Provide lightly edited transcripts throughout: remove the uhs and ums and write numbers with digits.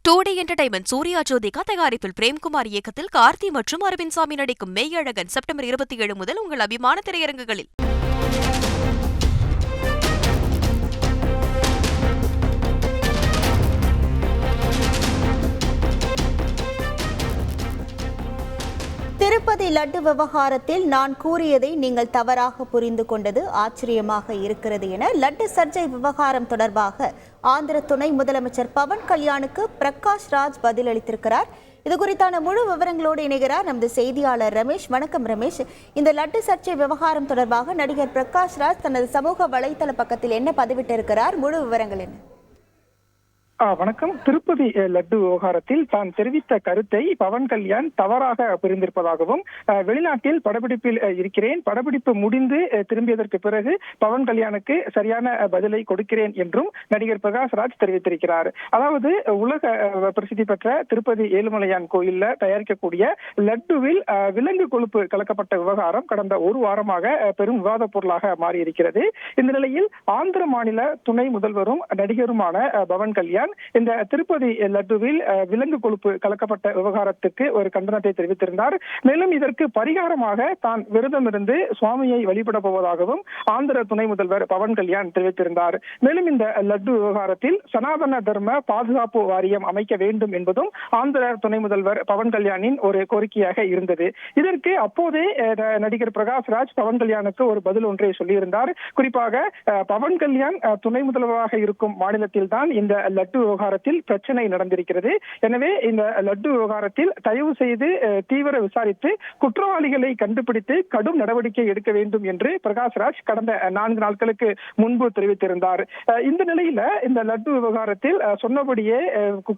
டூடி entertainment Surya Jyothika தயாரிப்பில் பிரேம்குமார் இயக்கத்தில் கார்த்தி மற்றும் அரவிந்த் சாமி நடிக்கும் மெய்யழகன் செப்டம்பர் 27 முதல் உங்கள் அபிமான திரையரங்குகளில். திருப்பதி லட்டு விவகாரத்தில் நான் கூறியதை நீங்கள் தவறாக புரிந்து கொண்டது ஆச்சரியமாக இருக்கிறது என லட்டு சர்ச்சை விவகாரம் தொடர்பாக ஆந்திர துணை முதலமைச்சர் பவன் கல்யாணுக்கு பிரகாஷ் ராஜ் பதிலளித்திருக்கிறார். இது குறித்தான முழு விவரங்களோடு இணைகிறார் நமது செய்தியாளர் ரமேஷ். வணக்கம் ரமேஷ். இந்த லட்டு சர்ச்சை விவகாரம் தொடர்பாக நடிகர் பிரகாஷ் ராஜ் தனது சமூக வலைதள பக்கத்தில் என்ன பதிவிட்டிருக்கிறார்? முழு விவரங்கள் என்ன? வணக்கம். திருப்பதி லட்டு விவகாரத்தில் தான் தெரிவித்த கருத்தை பவன் கல்யாண் தவறாக புரிந்திருப்பதாகவும், வெளிநாட்டில் படப்பிடிப்பில் இருக்கிறேன், படப்பிடிப்பு முடிந்து திரும்பியதற்கு பிறகு பவன் கல்யாணுக்கு சரியான பதிலை கொடுக்கிறேன் என்றும் நடிகர் பிரகாஷ் ராஜ் தெரிவித்திருக்கிறார். அதாவது உலக பிரசித்தி பெற்ற திருப்பதி ஏழுமலையான் கோயில்ல தயாரிக்கக்கூடிய லட்டுவில் விலங்கு கொழுப்பு கலக்கப்பட்ட விவகாரம் கடந்த ஒரு வாரமாக பெரும் விவாத பொருளாக மாறியிருக்கிறது. இந்த நிலையில் ஆந்திர மாநில துணை முதல்வரும் நடிகருமான பவன் கல்யாண் இந்த திருப்பதி லட்டுவில் விலங்கு கொழுப்பு கலக்கப்பட்ட விவகாரத்துக்கு ஒரு கண்டனத்தை தெரிவித்திருந்தார். மேலும் இதற்கு பரிகாரமாக தான் விரதம் இருந்து சுவாமியை வழிபட போவதாகவும் ஆந்திர துணை முதல்வர் பவன் கல்யாண் தெரிவித்திருந்தார். மேலும் இந்த லட்டு விவகாரத்தில் சனாதன தர்ம பாதுகாப்பு வாரியம் அமைக்க வேண்டும் என்பதும் ஆந்திர துணை முதல்வர் பவன் கல்யாணின் ஒரு கோரிக்கையாக இருந்தது. இதற்கு அப்போதே நடிகர் பிரகாஷ் ராஜ் பவன் கல்யாணுக்கு ஒரு பதில் ஒன்றை சொல்லியிருந்தார். குறிப்பாக பவன் கல்யாண் துணை முதல்வராக இருக்கும் மாநிலத்தில் தான் இந்த லட்டு விவகாரத்தில் பிரச்சனை நடந்திருக்கிறது. எனவே இந்த லட்டு விவகாரத்தில் தயவு செய்து தீவிர விசாரித்து குற்றவாளிகளை கண்டுபிடித்து கடும் நடவடிக்கை எடுக்க வேண்டும் என்று பிரகாஷ் ராஜ் கடந்த 4 நாட்களுக்கு முன்பு தெரிவித்திருந்தார். இந்த நிலையில இந்த லட்டு விவகாரத்தில் சொன்னபடியே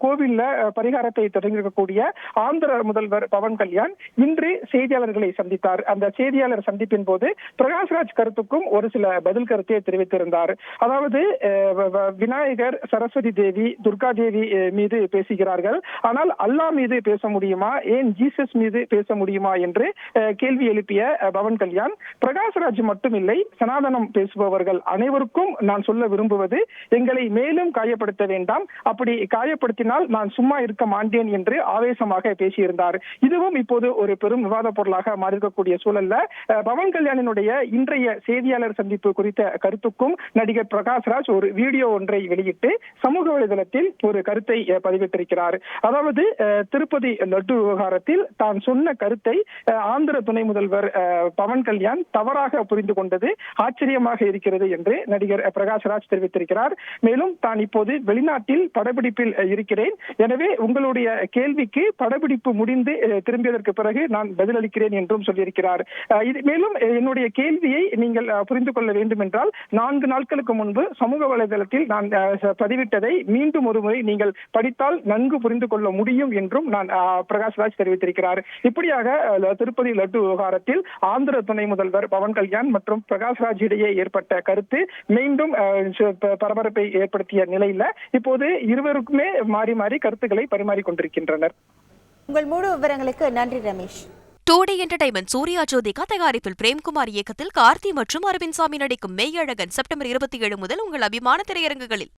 கோவில்ல பரிகாரத்தை தொடங்கியிருக்கக்கூடிய ஆந்திர முதல்வர் பவன் கல்யாண் இன்று செய்தியாளர்களை சந்தித்தார். அந்த செய்தியாளர் சந்திப்பின் போது பிரகாஷ் ராஜ் கருத்துக்கும் ஒரு சில பதில் கருத்தை தெரிவித்திருந்தார். அதாவது விநாயகர், சரஸ்வதி தேவி, துர்கா தேவி மீது பேசுகிறார்கள், ஆனால் அல்லாஹ் மீது பேச முடியுமா, ஏன் ஜீசஸ் மீது பேச முடியுமா என்று கேள்வி எழுப்பிய பவன் கல்யாண், பிரகாஷ்ராஜ் மட்டுமில்லை, சனாதனம் பேசுபவர்கள் அனைவருக்கும் நான் சொல்ல விரும்புவது, எங்களை மேலும் காயப்படுத்த வேண்டாம், அப்படி காயப்படுத்தினால் நான் சும்மா இருக்க மாட்டேன் என்று ஆவேசமாக பேசியிருந்தார். இதுவும் இப்போது ஒரு பெரும் விவாத பொருளாக மாறியிருக்கக்கூடிய சூழல்ல பவன் கல்யாணினுடைய இன்றைய செய்தியாளர் சந்திப்பு குறித்த கருத்துக்கும் நடிகர் பிரகாஷ்ராஜ் ஒரு வீடியோ ஒன்றை வெளியிட்டு சமூக வலைதளத்தில் ஒரு கருத்தை பதிவிட்டிருக்கிறார். அதாவது திருப்பதி லட்டு விவகாரத்தில் தான் சொன்ன கருத்தை ஆந்திர துணை முதல்வர் பவன் கல்யாண் தவறாக புரிந்து கொண்டது ஆச்சரியமாக இருக்கிறது என்று நடிகர் பிரகாஷ்ராஜ் தெரிவித்திருக்கிறார். மேலும் தான் இப்போது வெளிநாட்டில் படப்பிடிப்பில் இருக்கிறேன், எனவே உங்களுடைய கேள்விக்கு படப்பிடிப்பு முடிந்து திரும்பியதற்கு பிறகு நான் பதிலளிக்கிறேன் என்றும் சொல்லியிருக்கிறார். மேலும் என்னுடைய கேள்வியை நீங்கள் புரிந்து கொள்ள வேண்டும் என்றால் 4 நாட்களுக்கு முன்பு சமூக வலைதளத்தில் நான் பதிவிட்டதை மீண்டும் ஒருமுறை நீங்கள் படித்தால் நன்கு புரிந்து கொள்ள முடியும் என்றும் நான் பிரகாஷ்ராஜ் தெரிவித்திருக்கிறார். இப்படியாக திருப்பதி லட்டு விவகாரத்தில் ஆந்திர துணை முதல்வர் பவன் கல்யாண் மற்றும் பிரகாஷ்ராஜ் இடையே ஏற்பட்ட கருத்து மீண்டும் பரபரப்பை ஏற்படுத்திய நிலையில இப்போது இருவருக்குமே மாறி மாறி கருத்துக்களை பரிமாறிக்கொண்டிருக்கின்றனர். உங்கள் முழு விவரங்களுக்கு நன்றி ரமேஷ். டூடி என்டர்டைன்மெண்ட் சூர்யா ஜோதிகா தயாரிப்பில் பிரேம்குமார் இயக்கத்தில் கார்த்தி மற்றும் அரவிந்த் சாமி நடிக்கும் மெய்யழகன் செப்டம்பர் 27 முதல் உங்கள் அபிமான திரையரங்குகளில்.